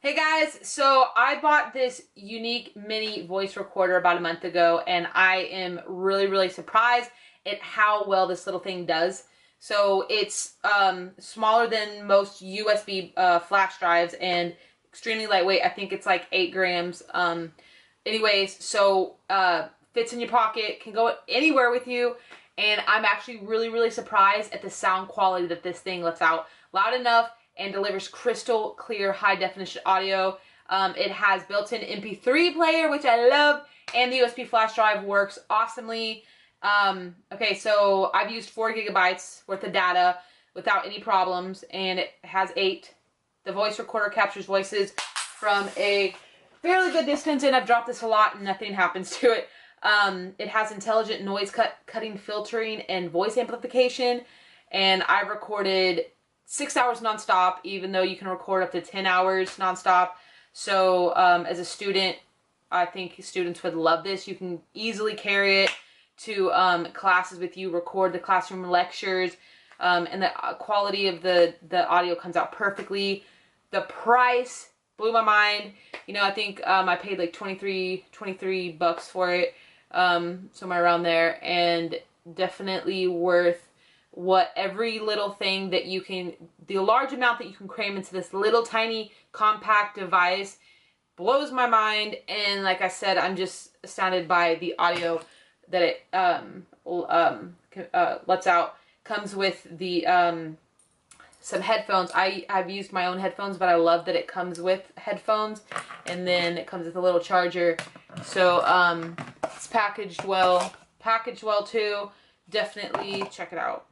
Hey guys, so I bought this Uqique mini voice recorder about a month ago, and I am really surprised at how well this little thing does. So it's smaller than most USB flash drives and extremely lightweight. I think it's like 8 grams. Anyways, so fits in your pocket, can go anywhere with you, and I'm actually really surprised at the sound quality that this thing lets out. Loud enough and delivers crystal clear high definition audio. It has built-in MP3 player, which I love, and the USB flash drive works awesomely. Okay, so I've used 4 gigabytes worth of data without any problems, and it has 8. The voice recorder captures voices from a fairly good distance, and I've dropped this a lot and nothing happens to it. It has intelligent noise cutting, filtering, and voice amplification, and I've recorded 6 hours nonstop, even though you can record up to 10 hours nonstop. So as a student, I think students would love this. You can easily carry it to classes with you, record the classroom lectures, and the quality of the audio comes out perfectly. The price blew my mind. You know, I think I paid like 23 bucks for it, somewhere around there, and definitely worth what every little thing that you can, the large amount that you can cram into this little tiny compact device blows my mind. And like I said, I'm just astounded by the audio that it lets out. Comes with the some headphones. I've used my own headphones, but I love that it comes with headphones, and then it comes with a little charger. So it's packaged well too. Definitely check it out.